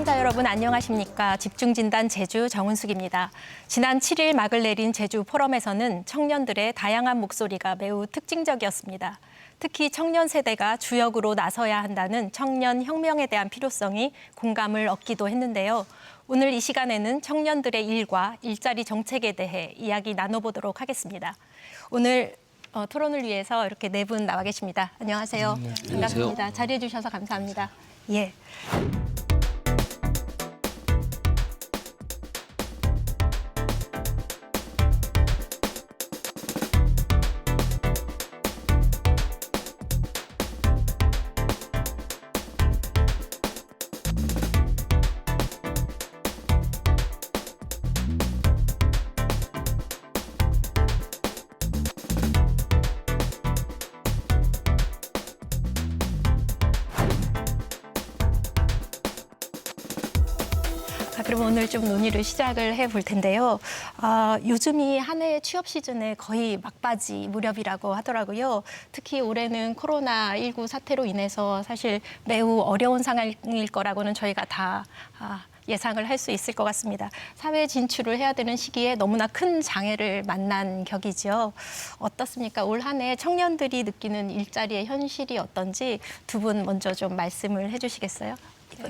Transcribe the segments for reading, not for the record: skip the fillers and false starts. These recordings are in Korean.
시청자 여러분 안녕하십니까. 집중진단 제주 정은숙입니다. 지난 7일 막을 내린 제주 포럼에서는 청년들의 다양한 목소리가 매우 특징적이었습니다. 특히 청년 세대가 주역으로 나서야 한다는 청년 혁명에 대한 필요성이 공감을 얻기도 했는데요. 오늘 이 시간에는 청년들의 일과 일자리 정책에 대해 이야기 나눠보도록 하겠습니다. 오늘 토론을 위해서 이렇게 네 분 나와 계십니다. 안녕하세요. 반갑습니다. 자리해 주셔서 감사합니다. 예. 그럼 오늘 좀 논의를 시작을 해볼 텐데요. 요즘이 한 해 취업 시즌에 거의 막바지 무렵이라고 하더라고요. 특히 올해는 코로나19 사태로 인해서 사실 매우 어려운 상황일 거라고는 저희가 다 예상을 할 수 있을 것 같습니다. 사회 진출을 해야 되는 시기에 너무나 큰 장애를 만난 격이죠. 어떻습니까? 올 한 해 청년들이 느끼는 일자리의 현실이 어떤지 두 분 먼저 좀 말씀을 해주시겠어요?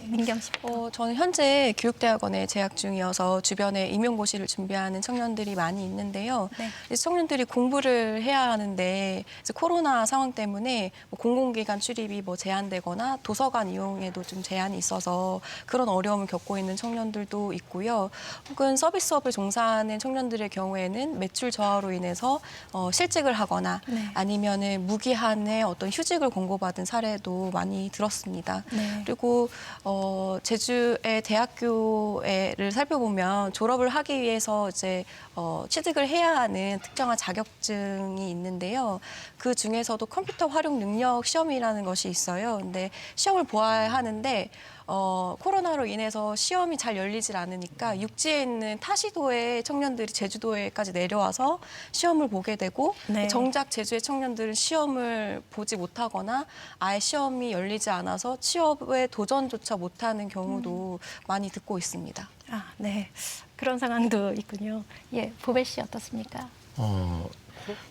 민경 씨. 저는 현재 교육대학원에 재학 중이어서 주변에 임용고시를 준비하는 청년들이 많이 있는데요. 네. 청년들이 공부를 해야 하는데 이제 코로나 상황 때문에 공공기관 출입이 제한되거나 도서관 이용에도 좀 제한이 있어서 그런 어려움을 겪고 있는 청년들도 있고요. 혹은 서비스업을 종사하는 청년들의 경우에는 매출 저하로 인해서 실직을 하거나 아니면은 무기한의 어떤 휴직을 권고받은 사례도 많이 들었습니다. 그리고 제주의 대학교를 살펴보면 졸업을 하기 위해서 이제 취직을 해야 하는 특정한 자격증이 있는데요. 그 중에서도 컴퓨터 활용 능력 시험이라는 것이 있어요. 근데 시험을 보아야 하는데 코로나로 인해서 시험이 잘 열리질 않으니까 육지에 있는 타시도의 청년들이 제주도에까지 내려와서 시험을 보게 되고 정작 제주의 청년들은 시험을 보지 못하거나 아예 시험이 열리지 않아서 취업에 도전조차 못하는 경우도 많이 듣고 있습니다. 네. 그런 상황도 있군요. 예, 보배 씨 어떻습니까?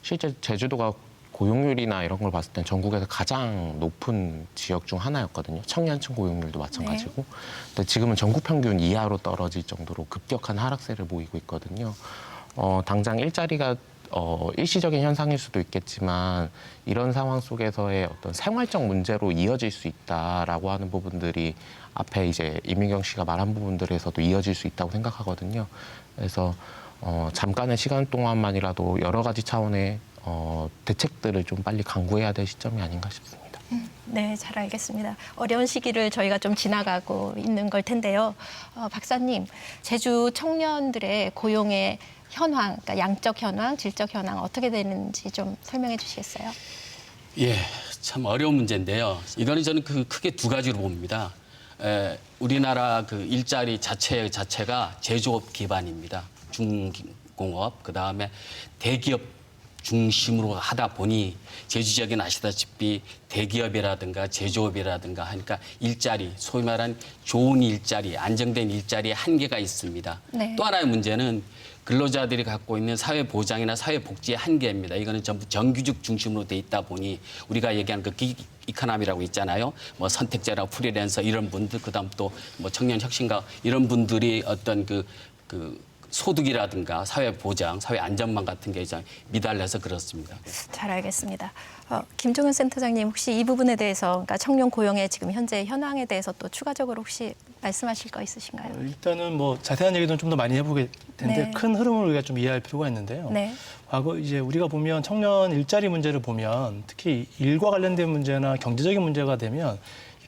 실제 제주도가 고용률이나 이런 걸 봤을 땐 전국에서 가장 높은 지역 중 하나였거든요. 청년층 고용률도 마찬가지고. 근데 지금은 전국 평균 이하로 떨어질 정도로 급격한 하락세를 보이고 있거든요. 당장 일자리가 일시적인 현상일 수도 있겠지만 이런 상황 속에서의 어떤 생활적 문제로 이어질 수 있다라고 하는 부분들이 앞에 이제 이민경 씨가 말한 부분들에서도 이어질 수 있다고 생각하거든요. 그래서 잠깐의 시간 동안만이라도 여러 가지 차원의 대책들을 좀 빨리 강구해야 될 시점이 아닌가 싶습니다. 네, 잘 알겠습니다. 어려운 시기를 저희가 좀 지나가고 있는 걸 텐데요. 박사님, 제주 청년들의 고용의 현황, 그러니까 양적 현황, 질적 현황 어떻게 되는지 좀 설명해 주시겠어요? 예, 참 어려운 문제인데요. 이거는 저는 크게 두 가지로 봅니다. 우리나라 그 일자리 자체가 제조업 기반입니다. 중공업, 그다음에 대기업 중심으로 하다 보니 제주 지역은 아시다시피 대기업이라든가 제조업이라든가 하니까 일자리, 소위 말하는 좋은 일자리, 안정된 일자리에 한계가 있습니다. 또 하나의 문제는 근로자들이 갖고 있는 사회보장이나 사회복지의 한계입니다. 이거는 전부 정규직 중심으로 돼 있다 보니 우리가 얘기하는 그 기기 이코노미라고 있잖아요. 선택제라 프리랜서 이런 분들, 그다음 또 청년 혁신가 이런 분들이 어떤 소득이라든가 사회보장, 사회안전망 같은 게 미달려서 그렇습니다. 잘 알겠습니다. 김종현 센터장님 혹시 이 부분에 대해서, 그러니까 청년 고용의 지금 현재 현황에 대해서 또 추가적으로 혹시 말씀하실 거 있으신가요? 일단은 자세한 얘기는 좀 더 많이 해보게 텐데 큰 흐름을 우리가 좀 이해할 필요가 있는데요. 과거 이제 우리가 보면 청년 일자리 문제를 보면 특히 일과 관련된 문제나 경제적인 문제가 되면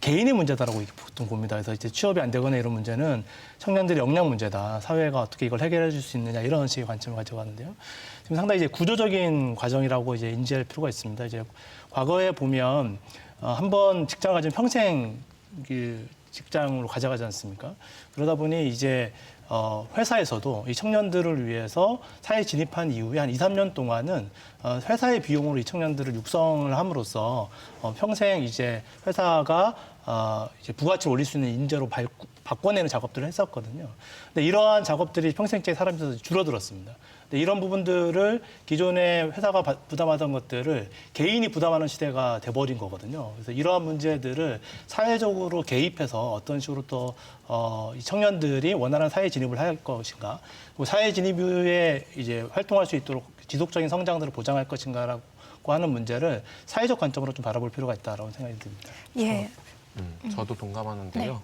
개인의 문제다라고 보통 봅니다. 그래서 이제 취업이 안 되거나 이런 문제는 청년들의 역량 문제다. 사회가 어떻게 이걸 해결해 줄 수 있느냐 이런 식의 관점을 가져가는데요. 지금 상당히 이제 구조적인 과정이라고 이제 인지할 필요가 있습니다. 이제 과거에 보면 한번 직장 가지면 평생 직장으로 가져가지 않습니까? 그러다 보니 이제 회사에서도 이 청년들을 위해서 사회에 진입한 이후에 한 2, 3년 동안은 회사의 비용으로 이 청년들을 육성을 함으로써 평생 이제 회사가 이제 부가치를 올릴 수 있는 인재로 바꿔내는 작업들을 했었거든요. 근데 이러한 작업들이 평생째 사람들에서 줄어들었습니다. 근데 이런 부분들을 기존에 회사가 부담하던 것들을 개인이 부담하는 시대가 돼버린 거거든요. 그래서 이러한 문제들을 사회적으로 개입해서 어떤 식으로 또 이 청년들이 원활한 사회 진입을 할 것인가, 그리고 사회 진입 이후에 이제 활동할 수 있도록 지속적인 성장들을 보장할 것인가라고 하는 문제를 사회적 관점으로 좀 바라볼 필요가 있다라고 생각이 듭니다. 예. 저도 동감하는데요.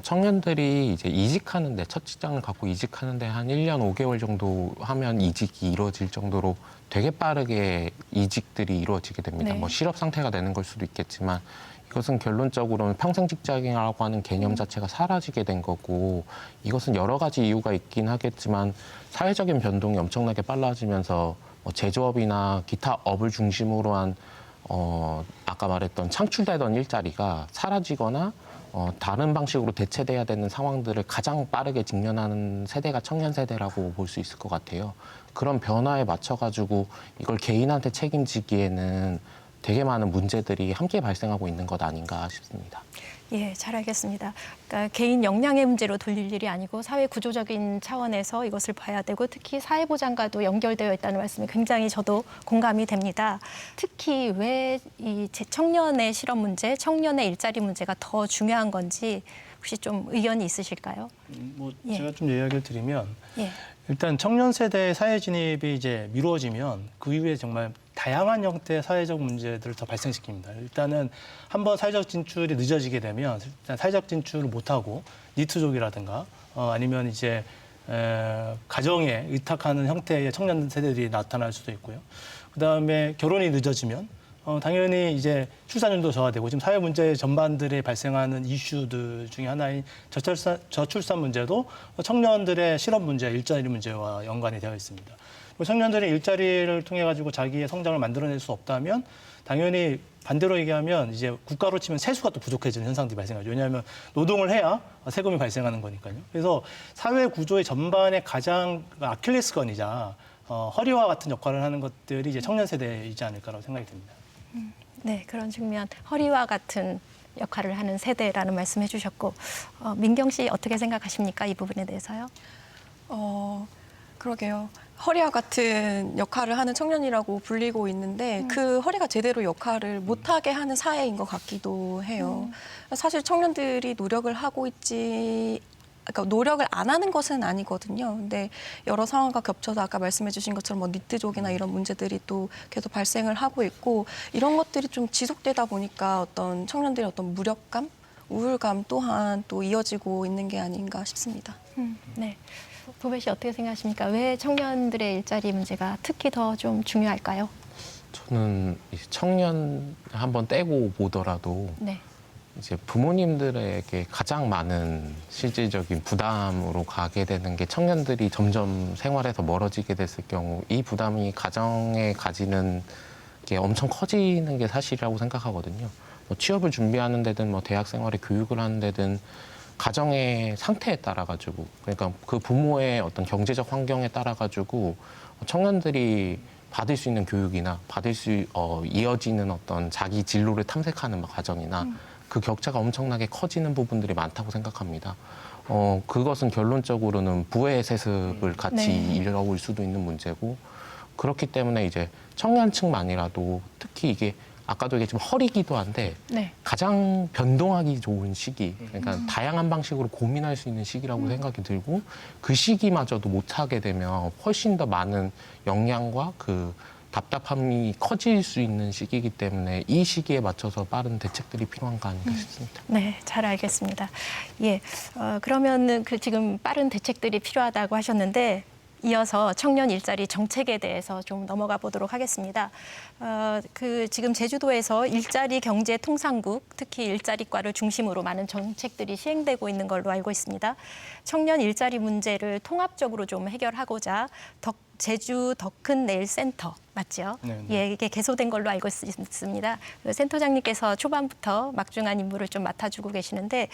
청년들이 이제 이직하는데 첫 직장을 갖고 이직하는데 한 1년 5개월 정도 하면 이직이 이루어질 정도로 되게 빠르게 이직들이 이루어지게 됩니다. 네. 뭐 실업 상태가 되는 걸 수도 있겠지만 이것은 결론적으로는 평생 직장이라고 하는 개념 자체가 사라지게 된 거고 이것은 여러 가지 이유가 있긴 하겠지만 사회적인 변동이 엄청나게 빨라지면서 뭐 제조업이나 기타 업을 중심으로 한 아까 말했던 창출되던 일자리가 사라지거나 다른 방식으로 대체돼야 되는 상황들을 가장 빠르게 직면하는 세대가 청년 세대라고 볼 수 있을 것 같아요. 그런 변화에 맞춰가지고 이걸 개인한테 책임지기에는 되게 많은 문제들이 함께 발생하고 있는 것 아닌가 싶습니다. 예, 잘 알겠습니다. 그러니까 개인 역량의 문제로 돌릴 일이 아니고 사회 구조적인 차원에서 이것을 봐야 되고 특히 사회보장과도 연결되어 있다는 말씀이 굉장히 저도 공감이 됩니다. 특히 왜 이 청년의 실업 문제, 청년의 일자리 문제가 더 중요한 건지 혹시 좀 의견이 있으실까요? 뭐 예. 제가 좀 이야기를 드리면 예. 일단 청년 세대의 사회 진입이 이제 미루어지면 그 이후에 정말 다양한 형태의 사회적 문제들을 더 발생시킵니다. 일단은 한번 사회적 진출이 늦어지게 되면 일단 사회적 진출을 못하고 니트족이라든가 아니면 이제 가정에 의탁하는 형태의 청년 세대들이 나타날 수도 있고요. 그다음에 결혼이 늦어지면 당연히 이제 출산율도 저하되고 지금 사회 문제 전반들에 발생하는 이슈들 중에 하나인 저출산 문제도 청년들의 실업 문제, 일자리 문제와 연관이 되어 있습니다. 청년들이 일자리를 통해 가지고 자기의 성장을 만들어낼 수 없다면 당연히 반대로 얘기하면 이제 국가로 치면 세수가 또 부족해지는 현상들이 발생하죠. 왜냐하면 노동을 해야 세금이 발생하는 거니까요. 그래서 사회 구조의 전반의 가장 아킬레스건이자 허리와 같은 역할을 하는 것들이 이제 청년 세대이지 않을까라고 생각이 듭니다. 네, 그런 측면 허리와 같은 역할을 하는 세대라는 말씀해 주셨고 민경 씨 어떻게 생각하십니까? 이 부분에 대해서요? 그러게요. 허리와 같은 역할을 하는 청년이라고 불리고 있는데 그 허리가 제대로 역할을 못하게 하는 사회인 것 같기도 해요. 사실 청년들이 노력을 하고 있지, 그러니까 노력을 안 하는 것은 아니거든요. 근데 여러 상황과 겹쳐서 아까 말씀해 주신 것처럼 뭐 니트족이나 이런 문제들이 또 계속 발생을 하고 있고 이런 것들이 좀 지속되다 보니까 어떤 청년들의 어떤 무력감, 우울감 또한 또 이어지고 있는 게 아닌가 싶습니다. 네. 도배 씨 어떻게 생각하십니까? 왜 청년들의 일자리 문제가 특히 더 좀 중요할까요? 저는 이제 청년 한번 떼고 보더라도 네. 이제 부모님들에게 가장 많은 실질적인 부담으로 가게 되는 게 청년들이 점점 생활에서 멀어지게 됐을 경우 이 부담이 가정에 가지는 게 엄청 커지는 게 사실이라고 생각하거든요. 뭐 취업을 준비하는 데든 뭐 대학 생활에 교육을 하는 데든 가정의 상태에 따라 가지고 그러니까 그 부모의 어떤 경제적 환경에 따라 가지고 청년들이 받을 수 있는 교육이나 이어지는 어떤 자기 진로를 탐색하는 과정이나 그 격차가 엄청나게 커지는 부분들이 많다고 생각합니다. 그것은 결론적으로는 부의 세습을 같이 이뤄올 수도 있는 문제고 그렇기 때문에 이제 청년층만이라도 특히 이게 아까도 얘기했지만 허리기도 한데 가장 변동하기 좋은 시기, 그러니까 다양한 방식으로 고민할 수 있는 시기라고 생각이 들고 그 시기마저도 못하게 되면 훨씬 더 많은 역량과 그 답답함이 커질 수 있는 시기이기 때문에 이 시기에 맞춰서 빠른 대책들이 필요한가 아닌가 싶습니다. 네, 잘 알겠습니다. 예, 그러면은 그 지금 빠른 대책들이 필요하다고 하셨는데 이어서 청년 일자리 정책에 대해서 좀 넘어가 보도록 하겠습니다. 그 지금 제주도에서 일자리 경제 통상국, 특히 일자리과를 중심으로 많은 정책들이 시행되고 있는 걸로 알고 있습니다. 청년 일자리 문제를 통합적으로 좀 해결하고자 제주 더 큰 내일 센터 맞죠? 예, 이게 개소된 걸로 알고 있습니다. 센터장님께서 초반부터 막중한 임무를 좀 맡아주고 계시는데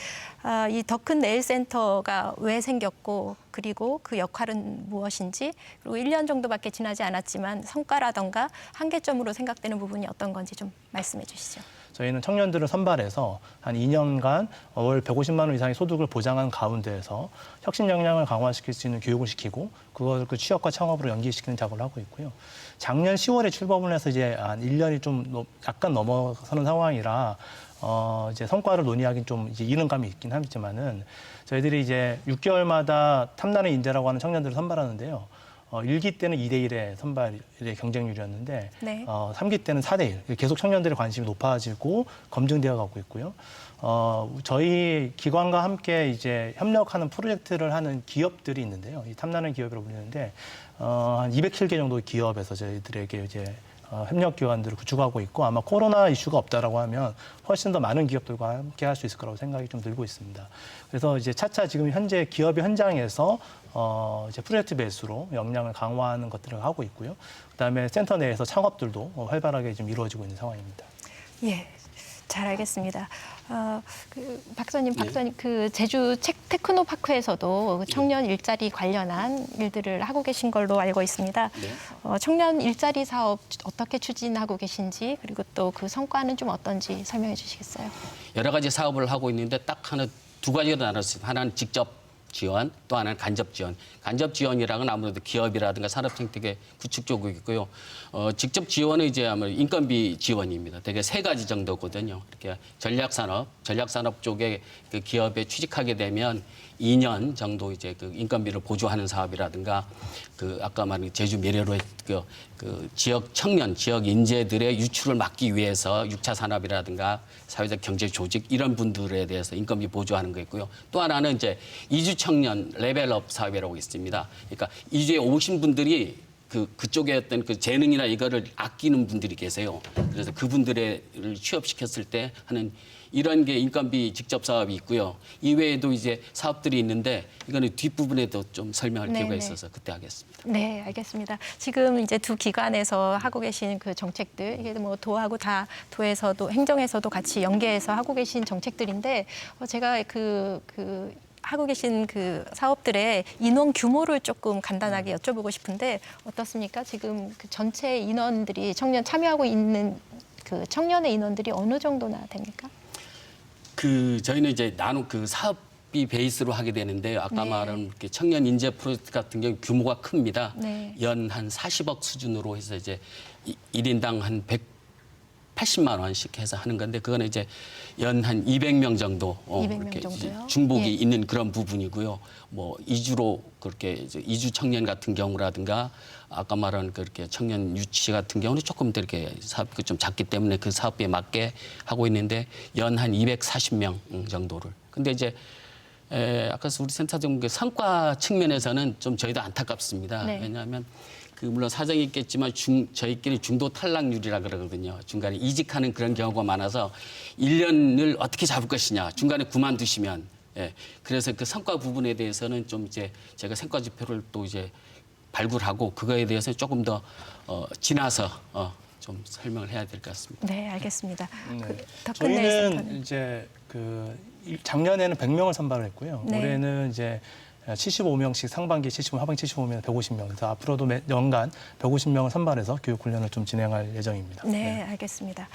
이 더 큰 내일 센터가 왜 생겼고 그리고 그 역할은 무엇인지 그리고 1년 정도밖에 지나지 않았지만 성과라던가 한계점으로 생각되는 부분이 어떤 건지 좀 말씀해 주시죠. 저희는 청년들을 선발해서 한 2년간 월 150만 원 이상의 소득을 보장한 가운데에서 혁신 역량을 강화시킬 수 있는 교육을 시키고 그걸 그 취업과 창업으로 연계시키는 작업을 하고 있고요. 작년 10월에 출범을 해서 이제 한 1년이 좀 약간 넘어서는 상황이라 이제 성과를 논의하기는 좀 이제 이른 감이 있긴 하지만은 저희들이 이제 6개월마다 탐나는 인재라고 하는 청년들을 선발하는데요. 1기 때는 2대 1의 선발의 경쟁률이었는데 네. 3기 때는 4대 1. 계속 청년들의 관심이 높아지고 검증되어 가고 있고요. 저희 기관과 함께 이제 협력하는 프로젝트를 하는 기업들이 있는데요. 이 탐나는 기업이라고 불리는데 한 207개 정도의 기업에서 저희들에게 이제 협력 기관들을 구축하고 있고 아마 코로나 이슈가 없다라고 하면 훨씬 더 많은 기업들과 함께 할 수 있을 거라고 생각이 좀 들고 있습니다. 그래서 이제 차차 지금 현재 기업의 현장에서 이제 프로젝트 베이스로 역량을 강화하는 것들을 하고 있고요. 그다음에 센터 내에서 창업들도 활발하게 지금 이루어지고 있는 상황입니다. 예. 잘 알겠습니다. 박사님, 그 제주 테크노파크에서도 그 청년 일자리 관련한 일들을 하고 계신 걸로 알고 있습니다. 네. 청년 일자리 사업 어떻게 추진하고 계신지 그리고 또 그 성과는 좀 어떤지 설명해 주시겠어요? 여러 가지 사업을 하고 있는데 딱 두 가지로 나눴습니다. 하나는 직접 지원, 또 하나는 간접 지원. 간접 지원이랑은 아무래도 기업이라든가 산업생태계 구축 쪽이고요. 직접 지원은 이제 아무래도 인건비 지원입니다. 되게 세 가지 정도거든요. 이렇게 전략산업 쪽에 그 기업에 취직하게 되면 2년 정도 이제 그 인건비를 보조하는 사업이라든가 그 아까 말한 제주 미래로의 그 지역 청년, 지역 인재들의 유출을 막기 위해서 6차 산업이라든가 사회적 경제 조직 이런 분들에 대해서 인건비 보조하는 거 있고요. 또 하나는 이제 이주 청년 레벨업 사업이라고 있습니다. 그러니까 이주에 오신 분들이 그쪽에 어떤 그 재능이나 이거를 아끼는 분들이 계세요. 그래서 그분들을 취업시켰을 때 하는 이런 게 인건비 직접 사업이 있고요. 이외에도 이제 사업들이 있는데 이거는 뒷부분에도 좀 설명할 필요가 있어서 그때 하겠습니다. 네, 알겠습니다. 지금 이제 두 기관에서 하고 계신 그 정책들, 이게 뭐 도하고 다 도에서도 행정에서도 같이 연계해서 하고 계신 정책들인데 제가 하고 계신 그 사업들의 인원 규모를 조금 간단하게 여쭤보고 싶은데 어떻습니까? 지금 그 전체 인원들이 청년 참여하고 있는 그 청년의 인원들이 어느 정도나 됩니까? 저희는 이제 나눈 그 사업비 베이스로 하게 되는데요. 아까 네. 말한 청년 인재 프로젝트 같은 경우 규모가 큽니다. 네. 연 한 40억 수준으로 해서 이제 1인당 한 180만 원씩 해서 하는 건데 그거는 이제 연 한 200명 정도 200명 이렇게 정도요? 중복이 예. 있는 그런 부분이고요. 뭐 이주로 그렇게 이제 이주 청년 같은 경우라든가 아까 말한 그렇게 청년 유치 같은 경우는 조금 더 이렇게 사업비 좀 작기 때문에 그 사업비에 맞게 하고 있는데 연 한 240명 정도를. 근데 이제 아까 우리 센터장 그 성과 측면에서는 좀 저희도 안타깝습니다. 네. 왜냐하면 물론 사정이 있겠지만 저희끼리 중도 탈락률이라 그러거든요. 중간에 이직하는 그런 경우가 많아서 1년을 어떻게 잡을 것이냐. 중간에 그만두시면. 예. 그래서 그 성과 부분에 대해서는 좀 이제 제가 성과 지표를 또 이제 발굴하고 그거에 대해서 조금 더 지나서 좀 설명을 해야 될 것 같습니다. 네, 알겠습니다. 네. 덕분에 저희는 센터는 이제 작년에는 100명을 선발을 했고요. 네. 올해는 이제 75명씩 상반기 75, 하반기 75명, 150명. 그래서 앞으로도 연간 150명을 선발해서 교육 훈련을 좀 진행할 예정입니다. 네, 알겠습니다.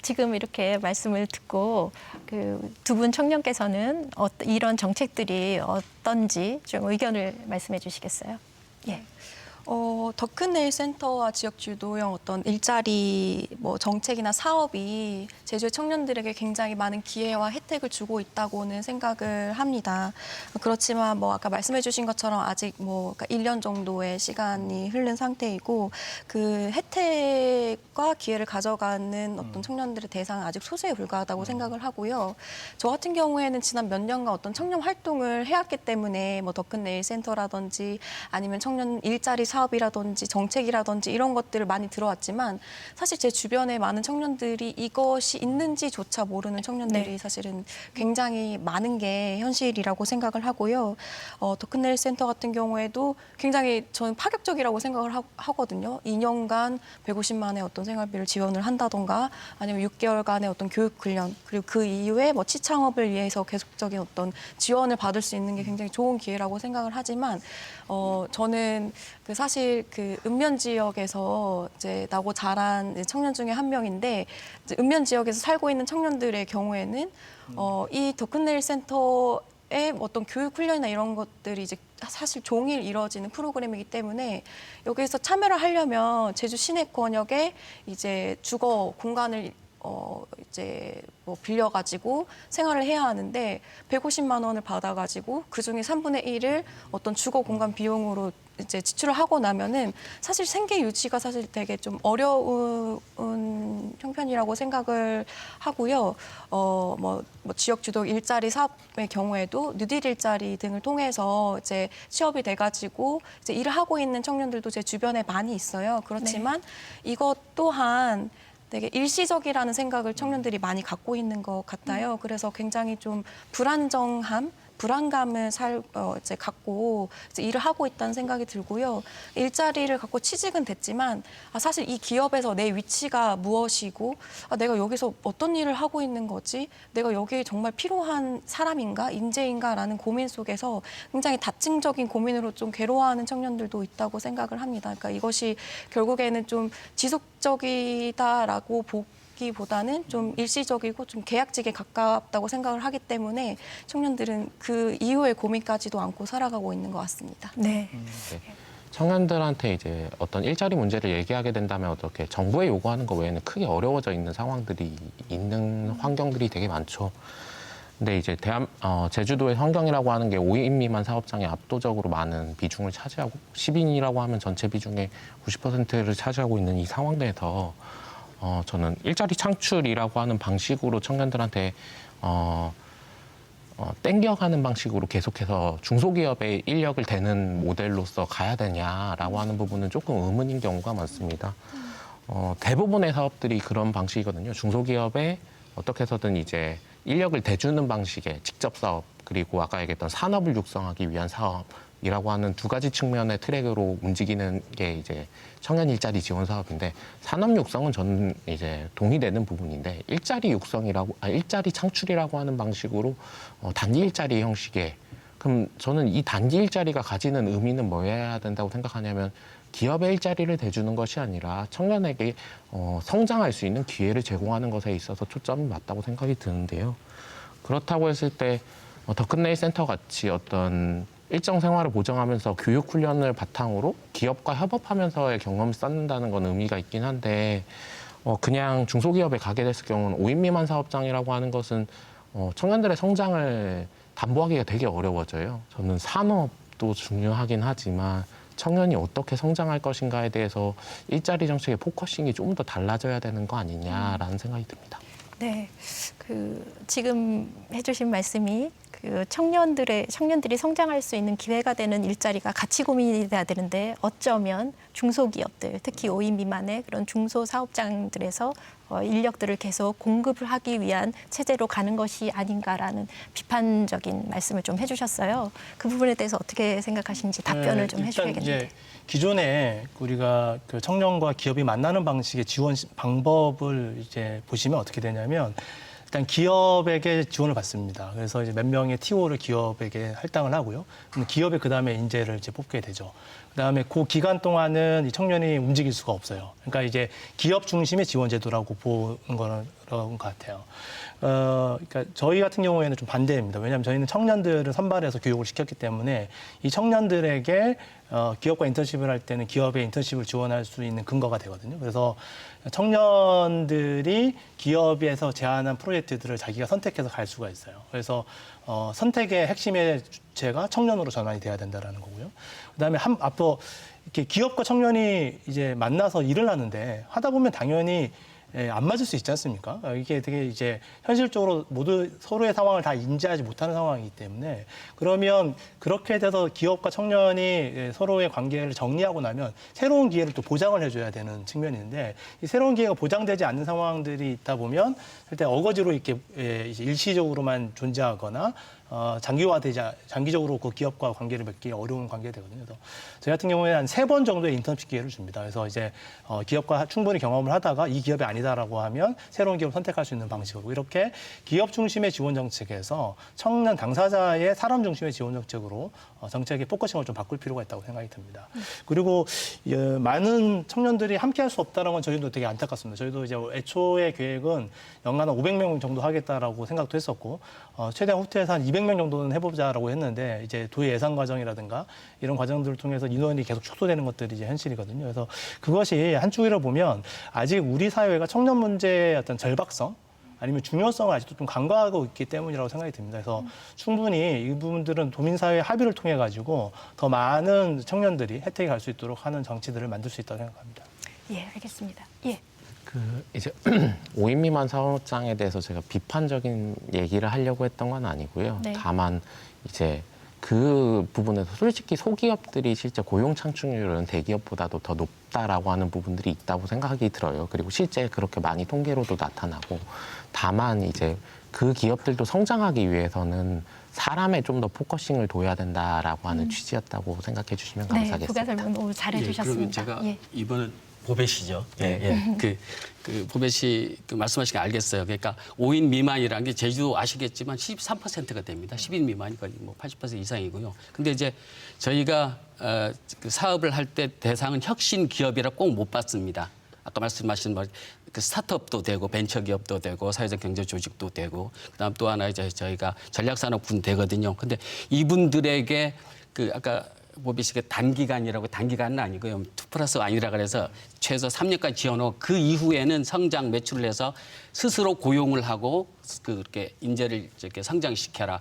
지금 이렇게 말씀을 듣고 그 두 분 청년께서는 이런 정책들이 어떤지 좀 의견을 말씀해 주시겠어요? 예. 더 큰 내일 센터와 지역 주도형 어떤 일자리 정책이나 사업이 제주의 청년들에게 굉장히 많은 기회와 혜택을 주고 있다고는 생각을 합니다. 그렇지만 아까 말씀해 주신 것처럼 아직 1년 정도의 시간이 흐른 상태이고 그 혜택과 기회를 가져가는 어떤 청년들의 대상은 아직 소수에 불과하다고 생각을 하고요. 저 같은 경우에는 지난 몇 년간 어떤 청년 활동을 해왔기 때문에 더 큰 내일 센터라든지 아니면 청년 일자리 사업이라든지 정책이라든지 이런 것들을 많이 들어왔지만 사실 제 주변에 많은 청년들이 이것이 있는지조차 모르는 청년들이 네. 사실은 굉장히 많은 게 현실이라고 생각을 하고요. 더 큰 내일 센터 같은 경우에도 굉장히 저는 파격적이라고 생각을 하거든요. 2년간 150만의 어떤 생활비를 지원을 한다던가 아니면 6개월간의 어떤 교육 훈련 그리고 그 이후에 취창업을 위해서 계속적인 어떤 지원을 받을 수 있는 게 굉장히 좋은 기회라고 생각을 하지만 저는 사실 사실 그 읍면 지역에서 이제 나고 자란 청년 중에 한 명인데 이제 읍면 지역에서 살고 있는 청년들의 경우에는 이 더큰네일 센터의 어떤 교육 훈련이나 이런 것들이 이제 사실 종일 이루어지는 프로그램이기 때문에 여기에서 참여를 하려면 제주 시내권역에 이제 주거 공간을 이제 뭐 빌려가지고 생활을 해야 하는데 150만 원을 받아가지고 그 중에 3분의 1을 어떤 주거 공간 비용으로 이제 지출을 하고 나면은 사실 생계 유지가 사실 되게 좀 어려운 형편이라고 생각을 하고요. 뭐 지역 주도 일자리 사업의 경우에도 뉴딜 일자리 등을 통해서 이제 취업이 돼가지고 이제 일을 하고 있는 청년들도 제 주변에 많이 있어요. 그렇지만 이것 또한 되게 일시적이라는 생각을 청년들이 많이 갖고 있는 것 같아요. 그래서 굉장히 좀 불안감을 이제 갖고 이제 일을 하고 있다는 생각이 들고요. 일자리를 갖고 취직은 됐지만 사실 이 기업에서 내 위치가 무엇이고 내가 여기서 어떤 일을 하고 있는 거지? 내가 여기에 정말 필요한 사람인가? 인재인가라는 고민 속에서 굉장히 다층적인 고민으로 좀 괴로워하는 청년들도 있다고 생각을 합니다. 그러니까 이것이 결국에는 좀 지속적이다라고 보기보다는 좀 일시적이고 좀 계약직에 가깝다고 생각을 하기 때문에 청년들은 그 이후의 고민까지도 안고 살아가고 있는 것 같습니다. 네. 네. 청년들한테 이제 어떤 일자리 문제를 얘기하게 된다면 어떻게 정부에 요구하는 것 외에는 크게 어려워져 있는 상황들이 있는 환경들이 되게 많죠. 근데 이제 제주도의 환경이라고 하는 게 5인 미만 사업장이 압도적으로 많은 비중을 차지하고 10인이라고 하면 전체 비중의 90%를 차지하고 있는 이 상황 내에서 저는 일자리 창출이라고 하는 방식으로 청년들한테 땡겨가는 방식으로 계속해서 중소기업의 인력을 대는 모델로서 가야 되냐라고 하는 부분은 조금 의문인 경우가 많습니다. 대부분의 사업들이 그런 방식이거든요. 중소기업에 어떻게 해서든 이제 인력을 대주는 방식의 직접 사업, 그리고 아까 얘기했던 산업을 육성하기 위한 사업이라고 하는 두 가지 측면의 트랙으로 움직이는 게 이제 청년 일자리 지원 사업인데, 산업 육성은 저는 이제 동의되는 부분인데, 일자리 창출이라고 하는 방식으로 단기 일자리 형식의, 그럼 저는 이 단기 일자리가 가지는 의미는 뭐여야 된다고 생각하냐면, 기업의 일자리를 대주는 것이 아니라 청년에게 성장할 수 있는 기회를 제공하는 것에 있어서 초점이 맞다고 생각이 드는데요. 그렇다고 했을 때 더큰네일 센터 같이 어떤 일정 생활을 보장하면서 교육 훈련을 바탕으로 기업과 협업하면서의 경험을 쌓는다는 건 의미가 있긴 한데, 그냥 중소기업에 가게 됐을 경우는 5인 미만 사업장이라고 하는 것은 청년들의 성장을 담보하기가 되게 어려워져요. 저는 산업도 중요하긴 하지만 청년이 어떻게 성장할 것인가에 대해서 일자리 정책의 포커싱이 좀 더 달라져야 되는 거 아니냐라는 생각이 듭니다. 네, 지금 해주신 말씀이 청년들이 성장할 수 있는 기회가 되는 일자리가 같이 고민이 돼야 되는데, 어쩌면 중소기업들, 특히 5인 미만의 그런 중소사업장들에서 인력들을 계속 공급을 하기 위한 체제로 가는 것이 아닌가라는 비판적인 말씀을 좀 해주셨어요. 그 부분에 대해서 어떻게 생각하시는지 답변을 좀 해주셔야겠는데. 기존에 우리가 그 청년과 기업이 만나는 방식의 지원 방법을 이제 보시면 어떻게 되냐면, 일단 기업에게 지원을 받습니다. 그래서 이제 몇 명의 TO를 기업에게 할당을 하고요. 그럼 기업이 그 다음에 인재를 이제 뽑게 되죠. 그 다음에 그 기간 동안은 이 청년이 움직일 수가 없어요. 그러니까 이제 기업 중심의 지원 제도라고 보는 거는 그런 것 같아요. 그러니까 저희 같은 경우에는 좀 반대입니다. 왜냐하면 저희는 청년들을 선발해서 교육을 시켰기 때문에 이 청년들에게 기업과 인턴십을 할 때는 기업의 인턴십을 지원할 수 있는 근거가 되거든요. 그래서 청년들이 기업에서 제안한 프로젝트들을 자기가 선택해서 갈 수가 있어요. 그래서 선택의 핵심의 주체가 청년으로 전환이 돼야 된다는 거고요. 그다음에 앞으로 이렇게 기업과 청년이 이제 만나서 일을 하는데, 하다 보면 당연히 안 맞을 수 있지 않습니까? 이게 되게 이제 현실적으로 모두 서로의 상황을 다 인지하지 못하는 상황이기 때문에, 그러면 그렇게 돼서 기업과 청년이 서로의 관계를 정리하고 나면 새로운 기회를 또 보장을 해줘야 되는 측면인데, 이 새로운 기회가 보장되지 않는 상황들이 있다 보면 일단 어거지로 이렇게 이제 일시적으로만 존재하거나 장기적으로 그 기업과 관계를 맺기 어려운 관계가 되거든요. 그래서 저희 같은 경우에 한 3번 정도의 인턴십 기회를 줍니다. 그래서 이제 기업과 충분히 경험을 하다가 이 기업이 아니다라고 하면 새로운 기업을 선택할 수 있는 방식으로 이렇게 기업 중심의 지원 정책에서 청년 당사자의 사람 중심의 지원 정책으로 정책의 포커싱을 좀 바꿀 필요가 있다고 생각이 듭니다. 그리고 많은 청년들이 함께할 수 없다는 건 저희도 되게 안타깝습니다. 저희도 이제 애초에 계획은 연간 한 500명 정도 하겠다라고 생각도 했었고 최대한 후퇴해서 한 200명 정도는 해보자라고 했는데 이제 도의 예산 과정이라든가 이런 과정들을 통해서 인원이 계속 축소되는 것들이 이제 현실이거든요. 그래서 그것이 한쪽으로 보면 아직 우리 사회가 청년 문제의 어떤 절박성 아니면 중요성을 아직도 좀 간과하고 있기 때문이라고 생각이 듭니다. 그래서 충분히 이 부분들은 도민사회 합의를 통해 가지고 더 많은 청년들이 혜택이 갈 수 있도록 하는 정치들을 만들 수 있다고 생각합니다. 예, 알겠습니다. 예. 이제 5인 미만 사업장에 대해서 제가 비판적인 얘기를 하려고 했던 건 아니고요. 네. 다만 이제 그 부분에서 솔직히 소기업들이 실제 고용 창출률은 대기업보다도 더 높다라고 하는 부분들이 있다고 생각이 들어요. 그리고 실제 그렇게 많이 통계로도 나타나고 다만 이제 그 기업들도 성장하기 위해서는 사람에 좀 더 포커싱을 둬야 된다라고 하는 취지였다고 생각해 주시면 네, 감사하겠습니다. 부가 설명 너무 잘해 그러면 주셨습니다. 제가 예. 이번은 보벳이죠. 그 보벳이 그 말씀하신 게 알겠어요. 그러니까 5인 미만이라는 게 제주도 아시겠지만 13%가 됩니다. 10인 미만이 거의 뭐 80% 이상이고요. 근데 이제 저희가 그 사업을 할 때 대상은 혁신 기업이라 꼭 못 봤습니다. 아까 말씀하신 그 스타트업도 되고 벤처 기업도 되고 사회적 경제 조직도 되고 그다음 또 하나 이제 저희가 전략산업군 되거든요. 근데 이분들에게 그 아까 보비씨가 단기간이라고 단기간은 아니고요. 2+1이라 그래서 최소 3년간 지원하고 그 이후에는 성장 매출을 해서 스스로 고용을 하고 그렇게 인재를 이렇게 성장시켜라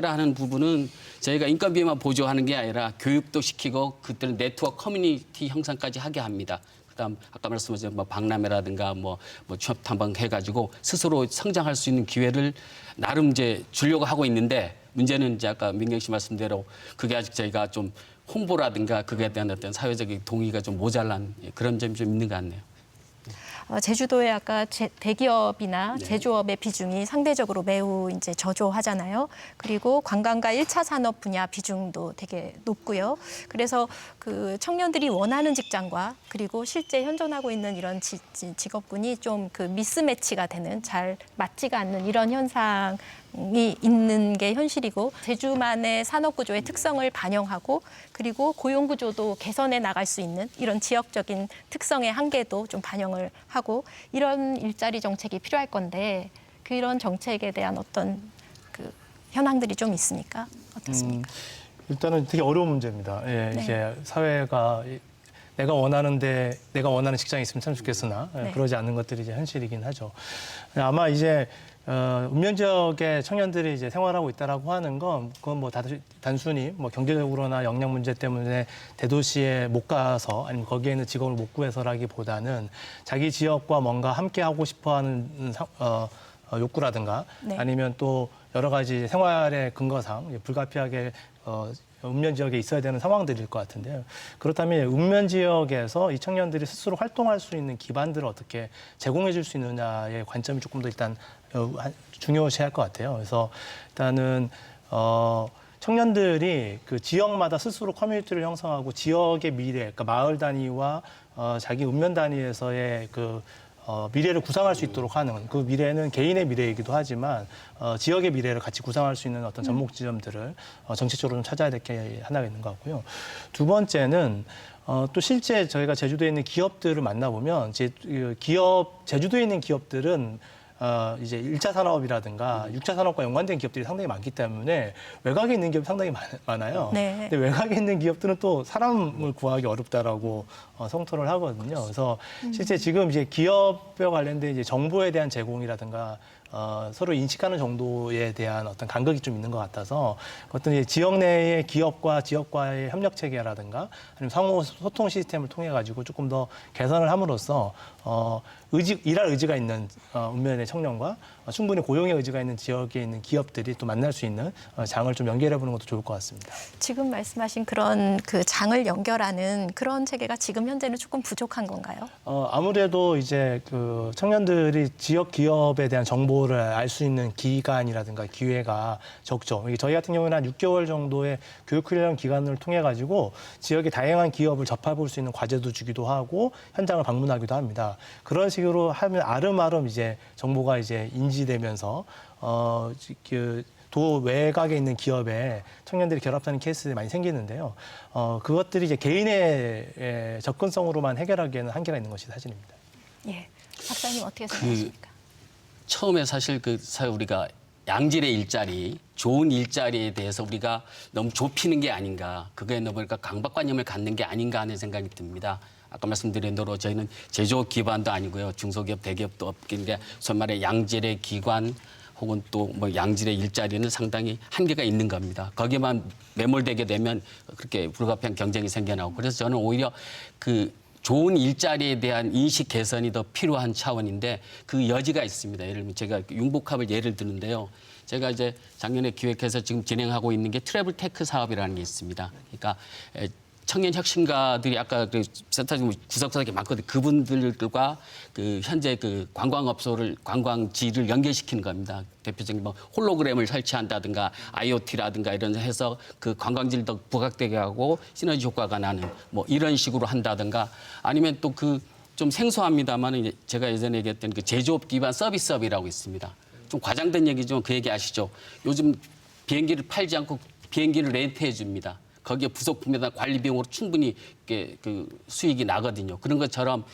하는 부분은 저희가 인건비만 보조하는 게 아니라 교육도 시키고 그들은 네트워크 커뮤니티 형성까지 하게 합니다. 그다음 아까 말씀하신 뭐 박람회라든가 뭐 취업 탐방 해가지고 스스로 성장할 수 있는 기회를 나름 이제 주려고 하고 있는데 문제는 이제 아까 민경 씨 말씀대로 그게 아직 저희가 좀 홍보라든가 그에 대한 어떤 사회적인 동의가 좀 모자란 그런 점이 좀 있는 것 같네요. 제주도의 아까 대기업이나 제조업의 비중이 상대적으로 매우 이제 저조하잖아요. 그리고 관광과 1차 산업 분야 비중도 되게 높고요. 그래서 그 청년들이 원하는 직장과 그리고 실제 현존하고 있는 이런 직업군이 좀 그 미스매치가 되는 잘 맞지가 않는 이런 현상. 이 있는 게 현실이고 제주만의 산업 구조의 특성을 반영하고 그리고 고용 구조도 개선해 나갈 수 있는 이런 지역적인 특성의 한계도 좀 반영을 하고 이런 일자리 정책이 필요할 건데 그런 정책에 대한 어떤 그 현황들이 좀 있습니까? 어떻습니까? 일단은 되게 어려운 문제입니다. 예, 네. 이제 사회가 내가 원하는 직장이 있으면 참 좋겠으나 네. 그러지 않는 것들이 이제 현실이긴 하죠. 아마 이제 읍면 지역의 청년들이 이제 생활하고 있다라고 하는 건 그건 뭐 단순히 뭐 경제적으로나 역량 문제 때문에 대도시에 못 가서 아니면 거기에 있는 직업을 못 구해서라기보다는 자기 지역과 뭔가 함께 하고 싶어하는 욕구라든가 네. 아니면 또 여러 가지 생활의 근거상 불가피하게 읍면 지역에 있어야 되는 상황들일 것 같은데요. 그렇다면 읍면 지역에서 이 청년들이 스스로 활동할 수 있는 기반들을 어떻게 제공해 줄 수 있느냐의 관점이 조금 더 일단 중요시할 것 같아요. 그래서 일단은 청년들이 그 지역마다 스스로 커뮤니티를 형성하고 지역의 미래, 그러니까 마을 단위와 자기 읍면 단위에서의 그 미래를 구상할 수 있도록 하는 그 미래는 개인의 미래이기도 하지만 지역의 미래를 같이 구상할 수 있는 어떤 접목 지점들을 정책적으로 좀 찾아야 될 게 하나가 있는 것 같고요. 두 번째는 또 실제 저희가 제주도에 있는 기업들을 만나보면 제주도에 있는 기업들은 이제 1차 산업이라든가 6차 산업과 연관된 기업들이 상당히 많기 때문에 외곽에 있는 기업이 상당히 많아요. 네. 근데 외곽에 있는 기업들은 또 사람을 구하기 어렵다라고 성토를 하거든요. 그래서 실제 지금 이제 기업과 관련된 이제 정보에 대한 제공이라든가 서로 인식하는 정도에 대한 어떤 간극이 좀 있는 것 같아서 어떤 이제 지역 내의 기업과 지역과의 협력 체계라든가 아니면 상호 소통 시스템을 통해 가지고 조금 더 개선을 함으로써 일할 의지가 있는 읍면의 청년과 충분히 고용의 의지가 있는 지역에 있는 기업들이 또 만날 수 있는 장을 좀 연결해 보는 것도 좋을 것 같습니다. 지금 말씀하신 그런 그 장을 연결하는 그런 체계가 지금 현재는 조금 부족한 건가요? 아무래도 이제 그 청년들이 지역 기업에 대한 정보를 알 수 있는 기간이라든가 기회가 적죠. 저희 같은 경우는 한 6개월 정도의 교육 훈련 기간을 통해 가지고 지역의 다양한 기업을 접해볼 수 있는 과제도 주기도 하고 현장을 방문하기도 합니다. 그런 식으로 하면 아름아름 이제 정보가 이제 인지되면서 도 외곽에 있는 기업에 청년들이 결합하는 케이스들이 많이 생기는데요. 그것들이 이제 개인의 접근성으로만 해결하기에는 한계가 있는 것이 사실입니다. 예, 박사님 어떻게 생각하십니까? 처음에 사실 우리가 양질의 일자리, 좋은 일자리에 대해서 우리가 너무 좁히는 게 아닌가, 그거에 너무 우리가 강박관념을 갖는 게 아닌가 하는 생각이 듭니다. 아까 말씀드린 대로 저희는 제조업 기반도 아니고요, 중소기업, 대기업도 없긴 게 소위 말해 양질의 기관 혹은 또 뭐 양질의 일자리는 상당히 한계가 있는 겁니다. 거기에만 매몰되게 되면 그렇게 불가피한 경쟁이 생겨나고, 그래서 저는 오히려 그 좋은 일자리에 대한 인식 개선이 더 필요한 차원인데 그 여지가 있습니다. 예를 들면 제가 융복합을 예를 드는데요. 제가 이제 작년에 기획해서 지금 진행하고 있는 게 트래블 테크 사업이라는 게 있습니다. 그러니까 청년 혁신가들이 아까 그 센터장 구석구석에 많거든요. 그분들과 그 현재 그 관광지를 연결시키는 겁니다. 대표적인 뭐 홀로그램을 설치한다든가 IoT라든가 이런 해서 그 관광지를 더 부각되게 하고 시너지 효과가 나는 뭐 이런 식으로 한다든가, 아니면 또 그 좀 생소합니다만은 제가 예전에 얘기했던 그 제조업 기반 서비스업이라고 있습니다. 좀 과장된 얘기지만 그 얘기 아시죠? 요즘 비행기를 팔지 않고 비행기를 렌트해 줍니다. 거기에 부속품에다 관리 비용으로 충분히 그 수익이 나거든요. 그런 것처럼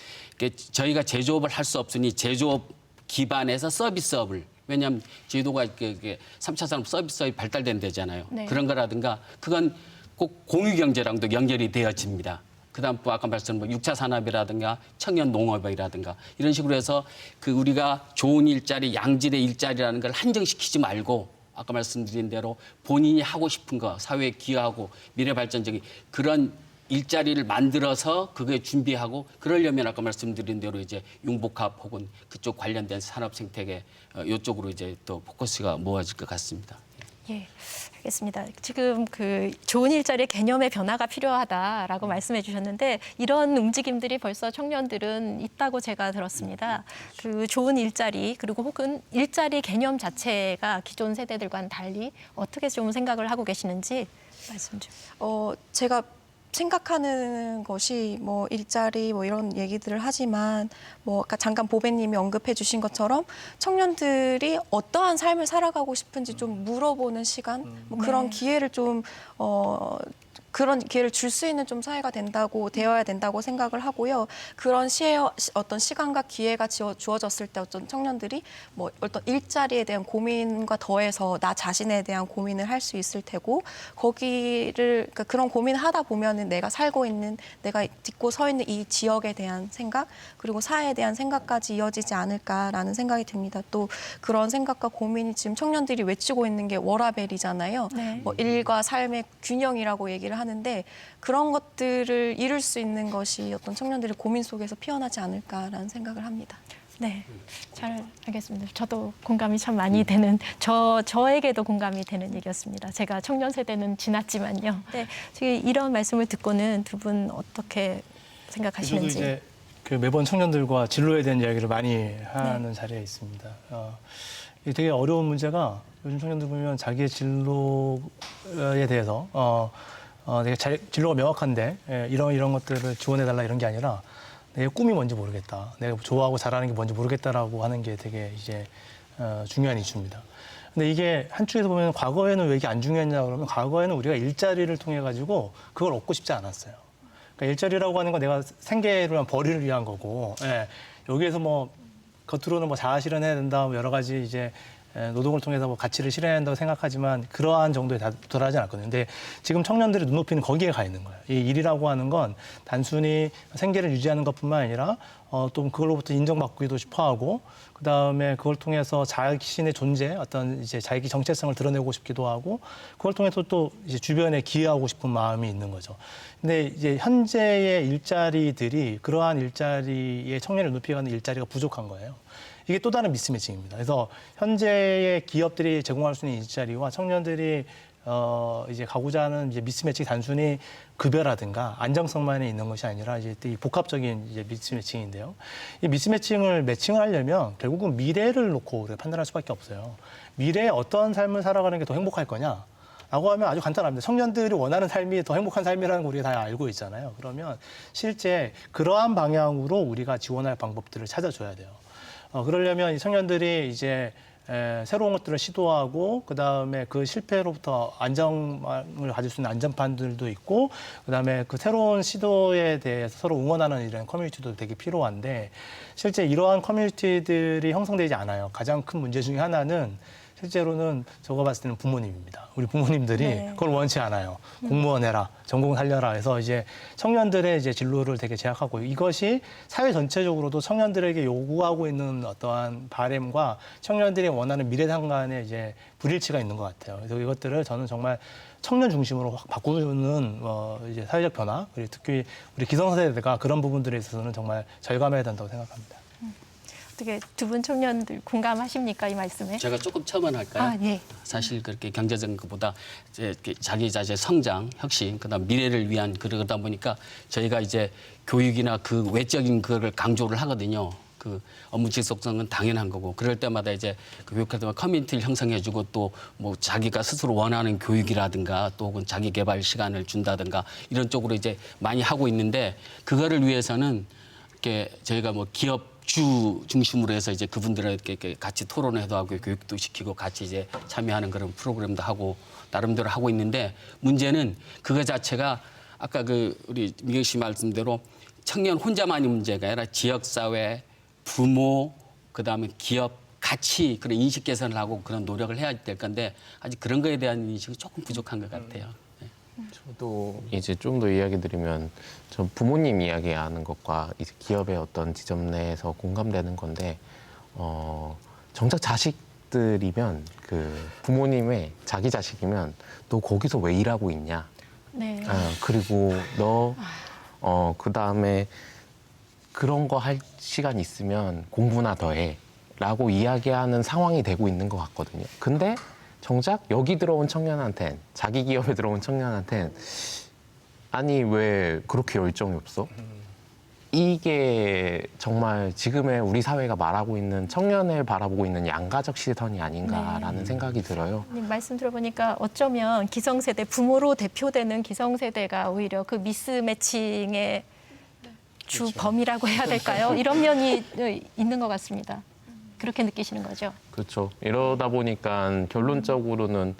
저희가 제조업을 할 수 없으니 제조업 기반에서 서비스업을, 왜냐하면 제주도가 3차 산업 서비스업이 발달된 데잖아요. 네. 그런 거라든가 그건 꼭 공유경제랑도 연결이 되어집니다. 그다음 또 아까 말씀드린 뭐 6차 산업이라든가 청년 농업이라든가 이런 식으로 해서 그 우리가 좋은 일자리, 양질의 일자리라는 걸 한정시키지 말고 아까 말씀드린 대로 본인이 하고 싶은 거, 사회에 기여하고 미래 발전적인 그런 일자리를 만들어서 그거에 준비하고, 그러려면 아까 말씀드린 대로 이제 융복합 혹은 그쪽 관련된 산업 생태계 이쪽으로 이제 또 포커스가 모아질 것 같습니다. 예, 알겠습니다. 지금 그 좋은 일자리 개념의 변화가 필요하다라고 말씀해 주셨는데 이런 움직임들이 벌써 청년들은 있다고 제가 들었습니다. 그 좋은 일자리 그리고 혹은 일자리 개념 자체가 기존 세대들과는 달리 어떻게 좀 생각을 하고 계시는지 말씀 좀. 제가 생각하는 것이 뭐 일자리 뭐 이런 얘기들을 하지만 뭐 아까 잠깐 보배님이 언급해 주신 것처럼 청년들이 어떠한 삶을 살아가고 싶은지 좀 물어보는 시간, 뭐 그런 기회를 좀 그런 기회를 줄 수 있는 좀 사회가 되어야 된다고 생각을 하고요. 그런 어떤 시간과 기회가 주어졌을 때 어떤 청년들이 뭐 어떤 일자리에 대한 고민과 더해서 나 자신에 대한 고민을 할 수 있을 테고, 그러니까 그런 고민을 하다 보면은 내가 살고 있는, 내가 딛고 서 있는 이 지역에 대한 생각, 그리고 사회에 대한 생각까지 이어지지 않을까라는 생각이 듭니다. 또 그런 생각과 고민이 지금 청년들이 외치고 있는 게 워라밸이잖아요. 네. 뭐 일과 삶의 균형이라고 얘기를 하는데 그런 것들을 이룰 수 있는 것이 어떤 청년들의 고민 속에서 피어나지 않을까라는 생각을 합니다. 네, 잘 알겠습니다. 저도 공감이 참 많이 되는, 저에게도 공감이 되는 얘기였습니다. 제가 청년 세대는 지났지만요. 네, 지금 이런 말씀을 듣고는 두 분 어떻게 생각하시는지. 저도 이제 그 매번 청년들과 진로에 대한 이야기를 많이 하는 자리에 있습니다. 이게 되게 어려운 문제가, 요즘 청년들 보면 자기의 진로에 대해서 되게 진로가 명확한데 이런 것들을 지원해달라 이런 게 아니라 내 꿈이 뭔지 모르겠다, 내가 좋아하고 잘하는 게 뭔지 모르겠다라고 하는 게 되게 이제 중요한 이슈입니다. 근데 이게 한쪽에서 보면 과거에는 왜 이게 안 중요했냐 그러면, 과거에는 우리가 일자리를 통해 가지고 그걸 얻고 싶지 않았어요. 그러니까 일자리라고 하는 건 내가 생계를 위한 벌이를 위한 거고, 여기에서 뭐 겉으로는 뭐 자아실현해야 된다, 뭐 여러 가지 이제 노동을 통해서 뭐 가치를 실현한다고 생각하지만 그러한 정도에 도달하지 않았거든요. 근데 지금 청년들의 눈높이는 거기에 가 있는 거예요. 이 일이라고 하는 건 단순히 생계를 유지하는 것뿐만 아니라 또 그걸로부터 인정받기도 싶어하고 그다음에 그걸 통해서 자신의 존재, 어떤 이제 자기 정체성을 드러내고 싶기도 하고 그걸 통해서 또 이제 주변에 기여하고 싶은 마음이 있는 거죠. 근데 이제 현재의 일자리들이 그러한 일자리의 청년을 높이가는 일자리가 부족한 거예요. 이게 또 다른 미스매칭입니다. 그래서 현재의 기업들이 제공할 수 있는 일자리와 청년들이 이제 가고자 하는 이제 미스매칭이 단순히 급여라든가 안정성만에 있는 것이 아니라 이제 이 복합적인 이제 미스매칭인데요. 이 미스매칭을 매칭을 하려면 결국은 미래를 놓고 우리가 판단할 수밖에 없어요. 미래에 어떤 삶을 살아가는 게 더 행복할 거냐? 라고 하면 아주 간단합니다. 청년들이 원하는 삶이 더 행복한 삶이라는 걸 우리가 다 알고 있잖아요. 그러면 실제 그러한 방향으로 우리가 지원할 방법들을 찾아줘야 돼요. 그러려면 이 청년들이 이제 새로운 것들을 시도하고 그다음에 그 실패로부터 안정을 가질 수 있는 안전판들도 있고 그다음에 그 새로운 시도에 대해서 서로 응원하는 이런 커뮤니티도 되게 필요한데 실제 이러한 커뮤니티들이 형성되지 않아요. 가장 큰 문제 중에 하나는 실제로는 제가 봤을 때는 부모님입니다. 우리 부모님들이 네. 그걸 원치 않아요. 공무원 해라, 전공 살려라 해서 이제 청년들의 이제 진로를 되게 제약하고 이것이 사회 전체적으로도 청년들에게 요구하고 있는 어떠한 바램과 청년들이 원하는 미래 상간에 이제 불일치가 있는 것 같아요. 그래서 이것들을 저는 정말 청년 중심으로 확 바꾸는 이제 사회적 변화 그리고 특히 우리 기성세대가 그런 부분들에 있어서는 정말 절감해야 된다고 생각합니다. 어떻게 두 분 청년들 공감하십니까 이 말씀에? 제가 조금 첨언할까요? 아, 예. 사실 그렇게 경제적인 것보다 이제 자기 자신의 성장, 혁신, 그다음 미래를 위한 그러다 보니까 저희가 이제 교육이나 그 외적인 그걸 강조를 하거든요. 그 업무 지속성은 당연한 거고 그럴 때마다 이제 그 교육할 때마다 커뮤니티를 형성해주고 또 뭐 자기가 스스로 원하는 교육이라든가 또 혹은 자기 개발 시간을 준다든가 이런 쪽으로 이제 많이 하고 있는데 그거를 위해서는 이렇게 저희가 뭐 기업 주 중심으로 해서 이제 그분들에게 같이 토론회도 하고 교육도 시키고 같이 이제 참여하는 그런 프로그램도 하고 나름대로 하고 있는데 문제는 그거 자체가 아까 그 우리 민경 씨 말씀대로 청년 혼자만이 문제가 아니라 지역사회, 부모, 그다음에 기업 같이 그런 인식 개선을 하고 그런 노력을 해야 될 건데 아직 그런 거에 대한 인식이 조금 부족한 것 같아요. 저도 이제 좀 더 이야기 드리면 저 부모님 이야기하는 것과 이제 기업의 어떤 지점 내에서 공감되는 건데 정작 자식들이면 그 부모님의 자기 자식이면 너 거기서 왜 일하고 있냐? 네. 그리고 너 그다음에 그런 거 할 시간 있으면 공부나 더 해라고 이야기하는 상황이 되고 있는 것 같거든요. 근데 정작 여기 들어온 청년한텐 자기 기업에 들어온 청년한텐 아니 왜 그렇게 열정이 없어? 이게 정말 지금의 우리 사회가 말하고 있는 청년을 바라보고 있는 양가적 시선이 아닌가라는 생각이 들어요. 말씀 들어보니까 어쩌면 기성세대 부모로 대표되는 기성세대가 오히려 그 미스매칭의 주 범이라고 해야 될까요? 이런 면이 있는 것 같습니다. 그렇게 느끼시는 거죠? 그렇죠. 이러다 보니까 결론적으로는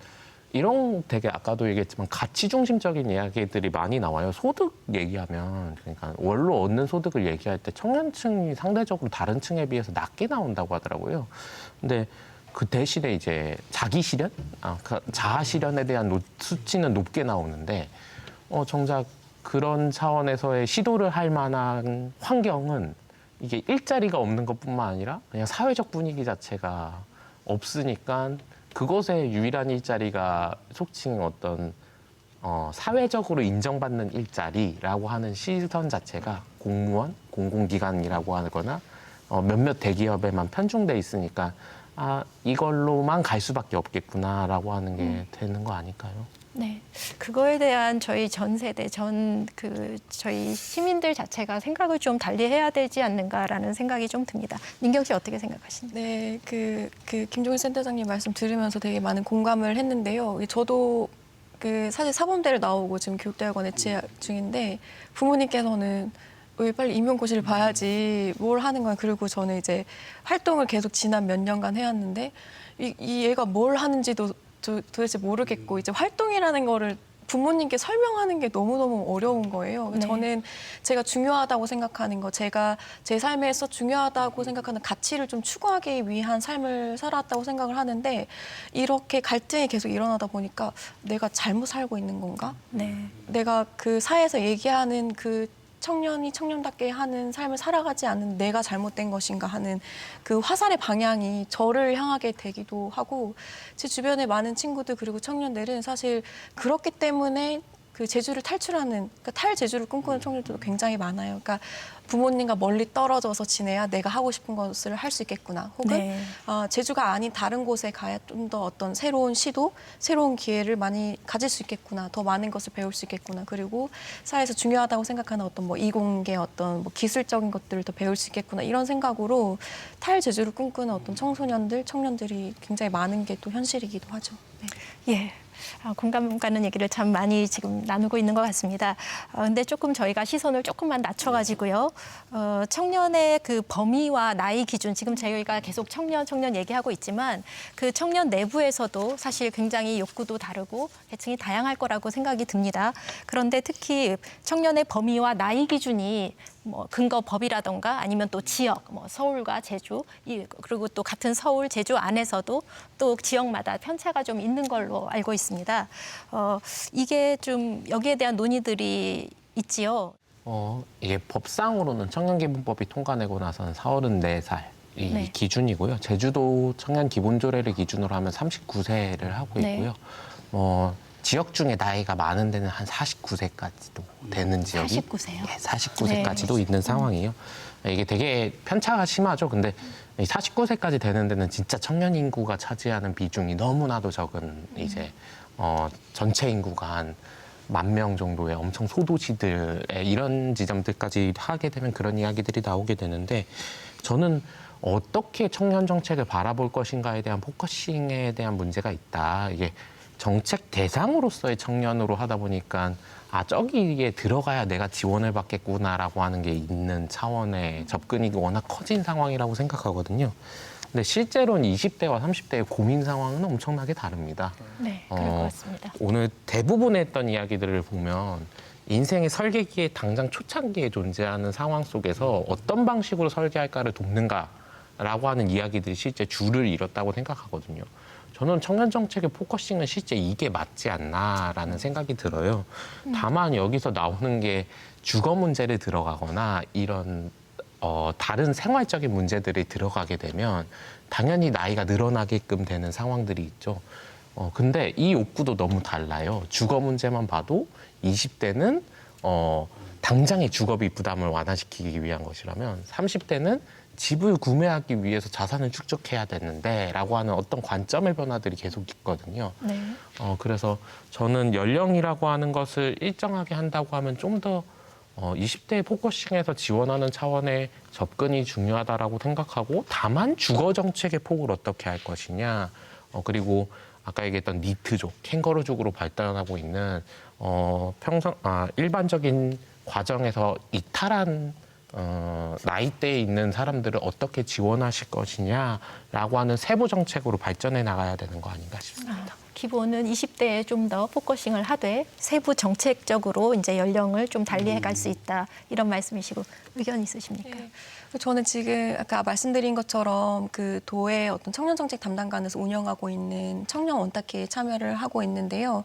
이런 되게 아까도 얘기했지만 가치 중심적인 이야기들이 많이 나와요. 소득 얘기하면 그러니까 월로 얻는 소득을 얘기할 때 청년층이 상대적으로 다른 층에 비해서 낮게 나온다고 하더라고요. 근데 그 대신에 이제 자기 실현, 자아 실현에 대한 수치는 높게 나오는데 정작 그런 차원에서의 시도를 할 만한 환경은 이게 일자리가 없는 것뿐만 아니라 그냥 사회적 분위기 자체가 없으니까 그것의 유일한 일자리가 속칭 어떤 사회적으로 인정받는 일자리라고 하는 시선 자체가 공무원, 공공기관이라고 하거나 몇몇 대기업에만 편중돼 있으니까 이걸로만 갈 수밖에 없겠구나라고 하는 게 되는 거 아닐까요? 네, 그거에 대한 저희 전 세대, 저희 시민들 자체가 생각을 좀 달리 해야 되지 않는가라는 생각이 좀 듭니다. 민경 씨 어떻게 생각하십니까? 네, 그 김종인 센터장님 말씀 들으면서 되게 많은 공감을 했는데요. 저도 사실 사범대를 나오고 지금 교육대학원에 재학 중인데 부모님께서는 왜 빨리 임용고시를 봐야지 뭘 하는 거야. 그리고 저는 이제 활동을 계속 지난 몇 년간 해왔는데 이 얘가 뭘 하는지도 도대체 모르겠고 이제 활동이라는 거를 부모님께 설명하는 게 너무너무 어려운 거예요. 네. 저는 제가 중요하다고 생각하는 거, 제가 제 삶에서 중요하다고 생각하는 가치를 좀 추구하기 위한 삶을 살았다고 생각을 하는데 이렇게 갈등이 계속 일어나다 보니까 내가 잘못 살고 있는 건가? 네. 내가 그 사회에서 얘기하는 그 청년이 청년답게 하는 삶을 살아가지 않는 내가 잘못된 것인가 하는 그 화살의 방향이 저를 향하게 되기도 하고 제 주변에 많은 친구들 그리고 청년들은 사실 그렇기 때문에 그 제주를 탈출하는 그러니까 탈제주를 꿈꾸는 청년들도 굉장히 많아요. 그러니까 부모님과 멀리 떨어져서 지내야 내가 하고 싶은 것을 할 수 있겠구나. 혹은 네. 제주가 아닌 다른 곳에 가야 좀 더 어떤 새로운 시도, 새로운 기회를 많이 가질 수 있겠구나. 더 많은 것을 배울 수 있겠구나. 그리고 사회에서 중요하다고 생각하는 어떤 뭐 이공계 어떤 뭐 기술적인 것들을 더 배울 수 있겠구나. 이런 생각으로 탈제주를 꿈꾸는 어떤 청소년들, 청년들이 굉장히 많은 게 또 현실이기도 하죠. 네. 예. 공감 가는 얘기를 참 많이 지금 나누고 있는 것 같습니다. 근데 조금 저희가 시선을 조금만 낮춰가지고요. 청년의 그 범위와 나이 기준, 지금 저희가 계속 청년 얘기하고 있지만 그 청년 내부에서도 사실 굉장히 욕구도 다르고 계층이 다양할 거라고 생각이 듭니다. 그런데 특히 청년의 범위와 나이 기준이 뭐 근거 법이라던가 아니면 또 지역, 뭐 서울과 제주, 그리고 또 같은 서울, 제주 안에서도 또 지역마다 편차가 좀 있는 걸로 알고 있습니다. 이게 좀 여기에 대한 논의들이 있지요. 이게 법상으로는 청년기본법이 통과되고 나서는 34살이 네. 기준이고요. 제주도 청년기본조례를 기준으로 하면 39세를 하고 네. 있고요. 지역 중에 나이가 많은 데는 한 49세까지도 되는 지역이 49세요? 예, 49세까지도 있는 상황이에요. 이게 되게 편차가 심하죠. 근데 49세까지 되는 데는 진짜 청년 인구가 차지하는 비중이 너무나도 적은 이제 전체 인구가 한 10,000명 정도의 엄청 소도시들의 이런 지점들까지 하게 되면 그런 이야기들이 나오게 되는데 저는 어떻게 청년 정책을 바라볼 것인가에 대한 포커싱에 대한 문제가 있다. 이게 정책 대상으로서의 청년으로 하다 보니까 저기에 들어가야 내가 지원을 받겠구나라고 하는 게 있는 차원의 접근이 워낙 커진 상황이라고 생각하거든요. 근데 실제로는 20대와 30대의 고민 상황은 엄청나게 다릅니다. 네, 그럴 것 같습니다. 오늘 대부분 했던 이야기들을 보면 인생의 설계기에 당장 초창기에 존재하는 상황 속에서 어떤 방식으로 설계할까를 돕는가라고 하는 이야기들이 실제 줄을 잃었다고 생각하거든요. 저는 청년 정책의 포커싱은 실제 이게 맞지 않나라는 생각이 들어요. 다만 여기서 나오는 게 주거 문제를 들어가거나 이런 다른 생활적인 문제들이 들어가게 되면 당연히 나이가 늘어나게끔 되는 상황들이 있죠. 근데 이 욕구도 너무 달라요. 주거 문제만 봐도 20대는 당장의 주거비 부담을 완화시키기 위한 것이라면 30대는 집을 구매하기 위해서 자산을 축적해야 되는데 라고 하는 어떤 관점의 변화들이 계속 있거든요. 네. 그래서 저는 연령이라고 하는 것을 일정하게 한다고 하면 좀 더 20대의 포커싱에서 지원하는 차원의 접근이 중요하다라고 생각하고 다만 주거 정책의 폭을 어떻게 할 것이냐 그리고 아까 얘기했던 니트족, 캥거루족으로 발달하고 있는 일반적인 과정에서 이탈한 나이대에 있는 사람들을 어떻게 지원하실 것이냐라고 하는 세부 정책으로 발전해 나가야 되는 거 아닌가 싶습니다. 기본은 20대에 좀 더 포커싱을 하되 세부 정책적으로 이제 연령을 좀 달리해 갈 수 있다. 이런 말씀이시고 의견 있으십니까? 네. 저는 지금 아까 말씀드린 것처럼 그 도의 어떤 청년 정책 담당관에서 운영하고 있는 청년 원탁회에 참여를 하고 있는데요.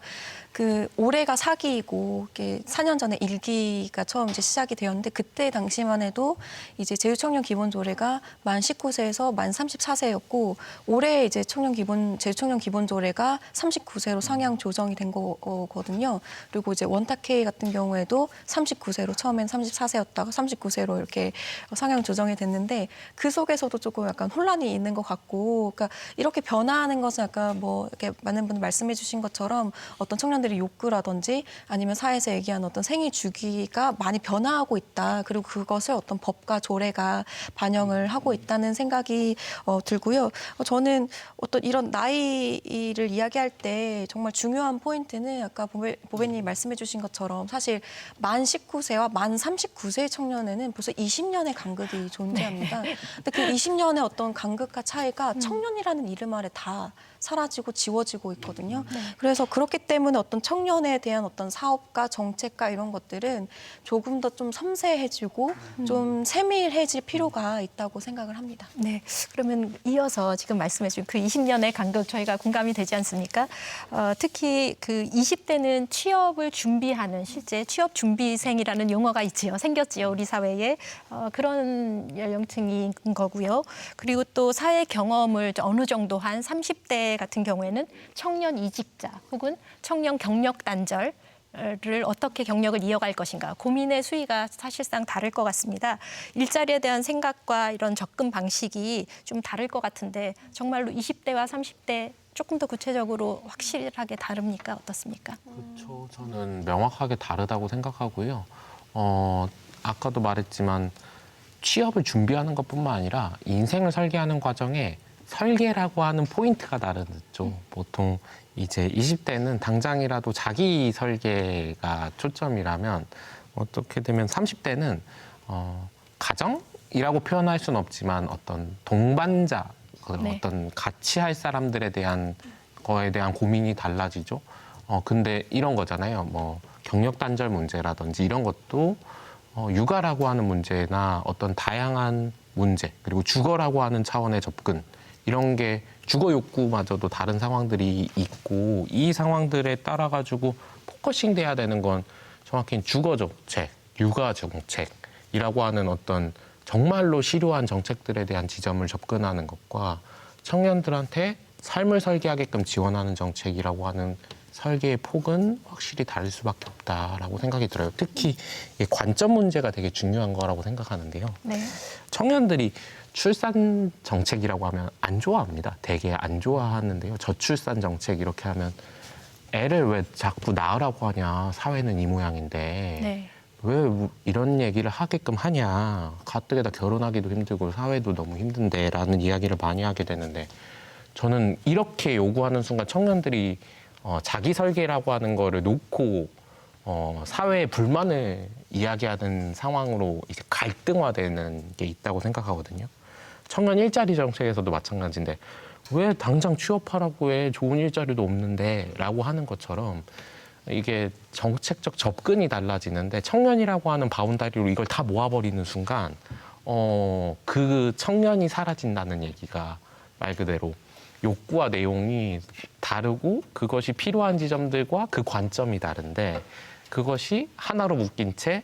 그 올해가 4기이고 4년 전에 1기가 처음 이제 시작이 되었는데 그때 당시만 해도 이제 제주 청년 기본 조례가 만 19세에서 만 34세였고 올해 이제 제주 청년 기본 조례가 39세로 상향 조정이 된 거거든요. 그리고 이제 원탁회 같은 경우에도 39세로 처음엔 34세였다가 39세로 이렇게 상향 조정이 됐는데 그 속에서도 조금 약간 혼란이 있는 것 같고, 그러니까 이렇게 변화하는 것은 아까 뭐 이렇게 많은 분들 말씀해주신 것처럼 어떤 청년들의 욕구라든지 아니면 사회에서 얘기하는 어떤 생애 주기가 많이 변화하고 있다. 그리고 그것을 어떤 법과 조례가 반영을 하고 있다는 생각이 들고. 들고요. 저는 어떤 이런 나이를 이야기할 때 정말 중요한 포인트는 아까 보배님 말씀해 주신 것처럼 사실 만 19세와 만 39세의 청년에는 벌써 20년의 간극이 존재합니다. 근데 그 20년의 어떤 간극과 차이가 청년이라는 이름 아래 다 사라지고 지워지고 있거든요. 그래서 그렇기 때문에 어떤 청년에 대한 어떤 사업과 정책과 이런 것들은 조금 더 좀 섬세해지고 좀 세밀해질 필요가 있다고 생각을 합니다. 네, 그러면 이어서 지금 말씀해 주신 그 20년의 간극 저희가 공감이 되지 않습니까? 특히 그 20대는 취업을 준비하는 실제 취업 준비생이라는 용어가 있지요. 생겼지요, 우리 사회에. 그런 연령층인 거고요. 그리고 또 사회 경험을 어느 정도 한 30대 같은 경우에는 청년 이직자 혹은 청년 경력 단절 를 어떻게 경력을 이어갈 것인가 고민의 수위가 사실상 다를 것 같습니다. 일자리에 대한 생각과 이런 접근 방식이 좀 다를 것 같은데 정말로 20대와 30대 조금 더 구체적으로 확실하게 다릅니까? 어떻습니까? 그렇죠. 저는 명확하게 다르다고 생각하고요. 아까도 말했지만 취업을 준비하는 것뿐만 아니라 인생을 설계하는 과정에 설계라고 하는 포인트가 다르죠. 보통 이제 20대는 당장이라도 자기 설계가 초점이라면 어떻게 되면 30대는 가정이라고 표현할 수는 없지만 어떤 동반자, 네. 어떤 같이 할 사람들에 대한 거에 대한 고민이 달라지죠. 근데 이런 거잖아요. 뭐 경력 단절 문제라든지 이런 것도 육아라고 하는 문제나 어떤 다양한 문제 그리고 주거라고 하는 차원의 접근 이런 게 주거 욕구마저도 다른 상황들이 있고 이 상황들에 따라 가지고 포커싱 돼야 되는 건 정확히 주거 정책, 육아 정책이라고 하는 어떤 정말로 실효한 정책들에 대한 지점을 접근하는 것과 청년들한테 삶을 설계하게끔 지원하는 정책이라고 하는 설계의 폭은 확실히 다를 수밖에 없다라고 생각이 들어요. 특히 이 관점 문제가 되게 중요한 거라고 생각하는데요. 네. 청년들이 출산 정책이라고 하면 안 좋아합니다. 되게 안 좋아하는데요. 저출산 정책 이렇게 하면 애를 왜 자꾸 낳으라고 하냐. 사회는 이 모양인데 네. 왜 이런 얘기를 하게끔 하냐. 가뜩이나 결혼하기도 힘들고 사회도 너무 힘든데 라는 이야기를 많이 하게 되는데 저는 이렇게 요구하는 순간 청년들이 자기 설계라고 하는 거를 놓고 사회의 불만을 이야기하는 상황으로 이제 갈등화되는 게 있다고 생각하거든요. 청년 일자리 정책에서도 마찬가지인데 왜 당장 취업하라고 해 좋은 일자리도 없는데 라고 하는 것처럼 이게 정책적 접근이 달라지는데 청년이라고 하는 바운다리로 이걸 다 모아버리는 순간 그 청년이 사라진다는 얘기가 말 그대로 욕구와 내용이 다르고 그것이 필요한 지점들과 그 관점이 다른데 그것이 하나로 묶인 채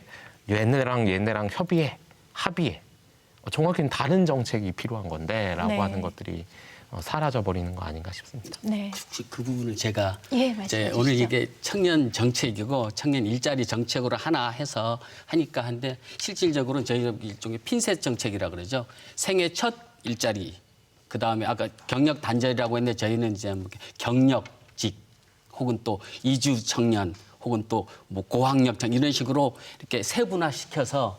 얘네랑 합의해 정확히는 다른 정책이 필요한 건데 라고 네. 하는 것들이 사라져버리는 거 아닌가 싶습니다. 네. 혹시 그 부분을 제가 예, 말씀해 주시죠. 오늘 이게 청년 정책이고 청년 일자리 정책으로 하나 해서 하니까 한데 실질적으로는 저희 일종의 핀셋 정책이라 그러죠. 생애 첫 일자리 그다음에 아까 경력 단절이라고 했는데 저희는 이제 경력직 혹은 또 이주 청년 혹은 또 뭐 고학력 청년 이런 식으로 이렇게 세분화시켜서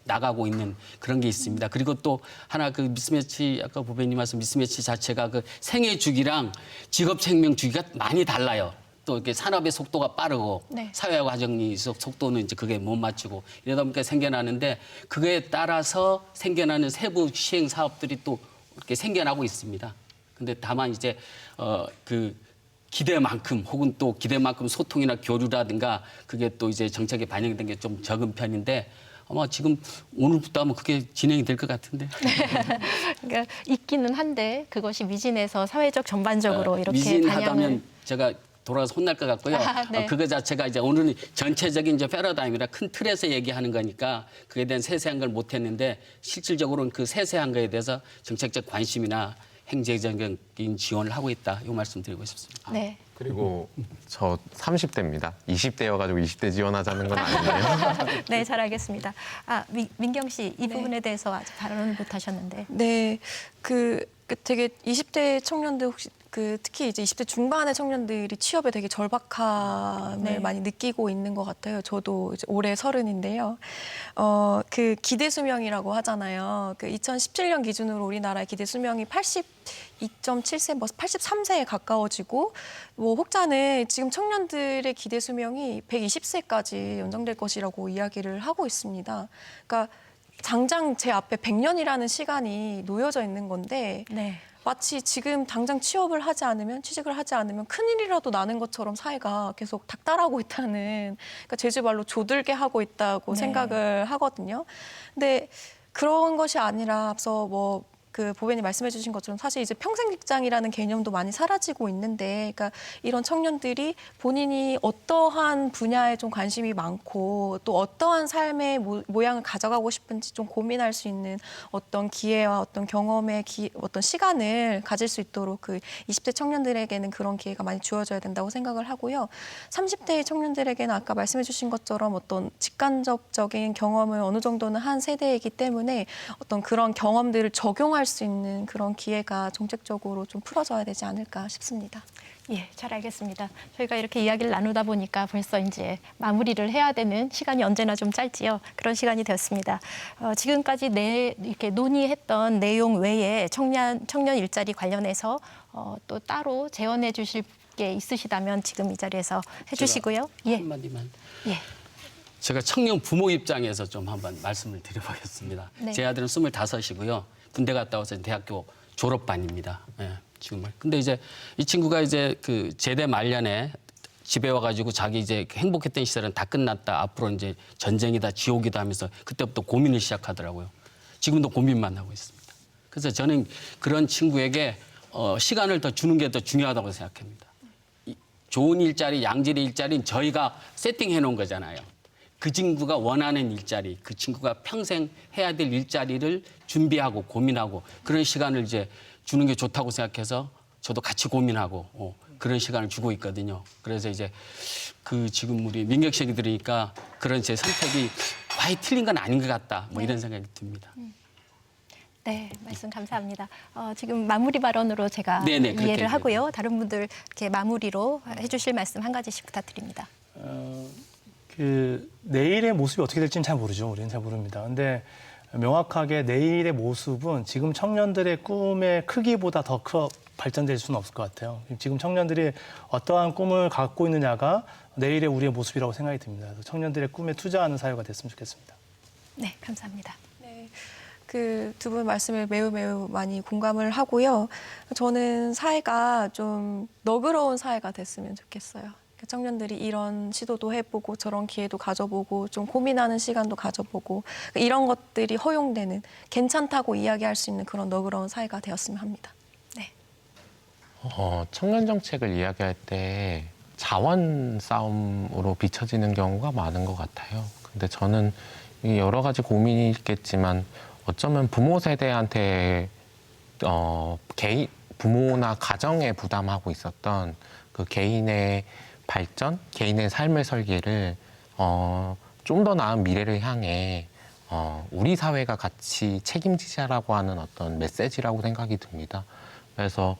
나가고 있는 그런 게 있습니다. 그리고 또 하나 그 미스매치 아까 부배님 말씀 미스매치 자체가 그 생애 주기랑 직업 생명 주기가 많이 달라요. 또 이렇게 산업의 속도가 빠르고 네. 사회 과정이 속도는 이제 그게 못 맞추고 이러다 보니까 생겨나는데 그거에 따라서 생겨나는 세부 시행 사업들이 또 이렇게 생겨나고 있습니다. 근데 다만 이제 그 기대만큼 혹은 또 기대만큼 소통이나 교류라든가 그게 또 이제 정책에 반영된 게 좀 적은 편인데 아마 지금 오늘부터 하면 그게 진행이 될 것 같은데. 그러니까 있기는 한데 그것이 미진해서 사회적 전반적으로 이렇게 미진하다면 반영을 제가 돌아서 혼날 것 같고요. 네. 그거 자체가 이제 오늘은 전체적인 이제 패러다임이라 큰 틀에서 얘기하는 거니까 그에 대한 세세한 걸 못했는데 실질적으로는 그 세세한 거에 대해서 정책적 관심이나 행정적인 지원을 하고 있다. 이 말씀 드리고 싶습니다. 네. 그리고 저 30대입니다. 20대여가지고 20대 지원하자는 건 아니에요. 네, 잘 알겠습니다. 민경 씨, 이 부분에 대해서 아직 발언을 못 하셨는데. 네, 그 되게 20대 청년들 혹시 특히 이제 20대 중반의 청년들이 취업에 되게 절박함을 네. 많이 느끼고 있는 것 같아요. 저도 이제 올해 30인데요. 그 기대 수명이라고 하잖아요. 그 2017년 기준으로 우리나라의 기대 수명이 82.7세, 뭐 83세에 가까워지고, 뭐 혹자는 지금 청년들의 기대 수명이 120세까지 연장될 것이라고 이야기를 하고 있습니다. 그러니까 당장 제 앞에 100년이라는 시간이 놓여져 있는 건데, 네. 마치 지금 당장 취직을 하지 않으면 큰일이라도 나는 것처럼 사회가 계속 닥달하고 있다는, 그러니까 제주 말로 조들게 하고 있다고 네. 생각을 하거든요. 근데 그런 것이 아니라 앞서 그 보배님 말씀해 주신 것처럼 사실 이제 평생 직장이라는 개념도 많이 사라지고 있는데, 그러니까 이런 청년들이 본인이 어떠한 분야에 좀 관심이 많고 또 어떠한 삶의 모양을 가져가고 싶은지 좀 고민할 수 있는 어떤 기회와 어떤 경험의 어떤 시간을 가질 수 있도록 그 20대 청년들에게는 그런 기회가 많이 주어져야 된다고 생각을 하고요. 30대의 청년들에게는 아까 말씀해 주신 것처럼 어떤 직간접적인 경험을 어느 정도는 한 세대이기 때문에 어떤 그런 경험들을 적용할 수 있는 그런 기회가 정책적으로 좀 풀어져야 되지 않을까 싶습니다. 예, 잘 알겠습니다. 저희가 이렇게 이야기를 나누다 보니까 벌써 이제 마무리를 해야 되는 시간이 언제나 좀 짧지요. 그런 시간이 되었습니다. 지금까지 이렇게 논의했던 내용 외에 청년 일자리 관련해서 또 따로 제언해 주실 게 있으시다면 지금 이 자리에서 해주시고요. 예. 한마디만. 예. 제가 청년 부모 입장에서 좀 한번 말씀을 드려보겠습니다. 네. 제 아들은 25이고요. 군대 갔다 와서 대학교 졸업반입니다. 예, 지금은. 근데 이제 이 친구가 이제 그 제대 말년에 집에 와가지고 자기 이제 행복했던 시절은 다 끝났다. 앞으로 이제 전쟁이다, 지옥이다 하면서 그때부터 고민을 시작하더라고요. 지금도 고민만 하고 있습니다. 그래서 저는 그런 친구에게 시간을 더 주는 게 더 중요하다고 생각합니다. 좋은 일자리, 양질의 일자리는 저희가 세팅해 놓은 거잖아요. 그 친구가 원하는 일자리, 그 친구가 평생 해야 될 일자리를 준비하고 고민하고 그런 시간을 이제 주는 게 좋다고 생각해서 저도 같이 고민하고 그런 시간을 주고 있거든요. 그래서 이제 그 지금 우리 민경 씨 얘기 들으니까 그런 제 선택이 많이 틀린 건 아닌 것 같다. 뭐 이런 생각이 듭니다. 네, 말씀 감사합니다. 지금 마무리 발언으로 제가 네네, 그렇게 이해를 하고요. 다른 분들 이렇게 마무리로 해주실 말씀 한 가지씩 부탁드립니다. 그 내일의 모습이 어떻게 될지는 잘 모르죠. 우리는 잘 모릅니다. 근데 명확하게 내일의 모습은 지금 청년들의 꿈의 크기보다 더 발전될 수는 없을 것 같아요. 지금 청년들이 어떠한 꿈을 갖고 있느냐가 내일의 우리의 모습이라고 생각이 듭니다. 그래서 청년들의 꿈에 투자하는 사회가 됐으면 좋겠습니다. 네, 감사합니다. 네, 그 두 분 말씀을 매우 많이 공감을 하고요. 저는 사회가 좀 너그러운 사회가 됐으면 좋겠어요. 청년들이 이런 시도도 해보고 저런 기회도 가져보고 좀 고민하는 시간도 가져보고 이런 것들이 허용되는 괜찮다고 이야기할 수 있는 그런 너그러운 사회가 되었으면 합니다. 네. 청년 정책을 이야기할 때 자원 싸움으로 비춰지는 경우가 많은 것 같아요. 근데 저는 여러 가지 고민이 있겠지만 어쩌면 부모 세대한테 부모나 가정에 부담하고 있었던 그 개인의 발전, 개인의 삶의 설계를 좀 더 나은 미래를 향해 우리 사회가 같이 책임지자라고 하는 어떤 메시지라고 생각이 듭니다. 그래서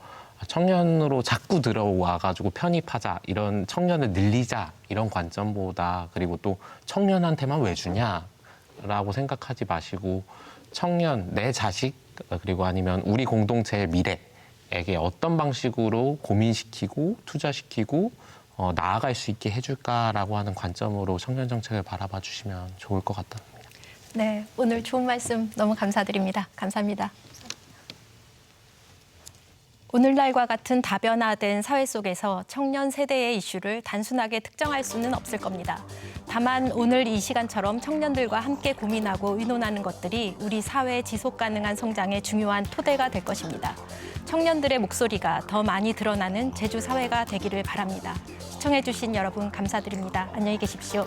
청년으로 자꾸 들어와가지고 편입하자, 이런 청년을 늘리자 이런 관점보다, 그리고 또 청년한테만 왜 주냐라고 생각하지 마시고 청년, 내 자식, 그리고 아니면 우리 공동체의 미래에게 어떤 방식으로 고민시키고 투자시키고 나아갈 수 있게 해줄까라고 하는 관점으로 청년 정책을 바라봐 주시면 좋을 것 같답니다. 네, 오늘 좋은 말씀 너무 감사드립니다. 감사합니다. 오늘날과 같은 다변화된 사회 속에서 청년 세대의 이슈를 단순하게 특정할 수는 없을 겁니다. 다만 오늘 이 시간처럼 청년들과 함께 고민하고 의논하는 것들이 우리 사회의 지속 가능한 성장의 중요한 토대가 될 것입니다. 청년들의 목소리가 더 많이 드러나는 제주 사회가 되기를 바랍니다. 시청해주신 여러분 감사드립니다. 안녕히 계십시오.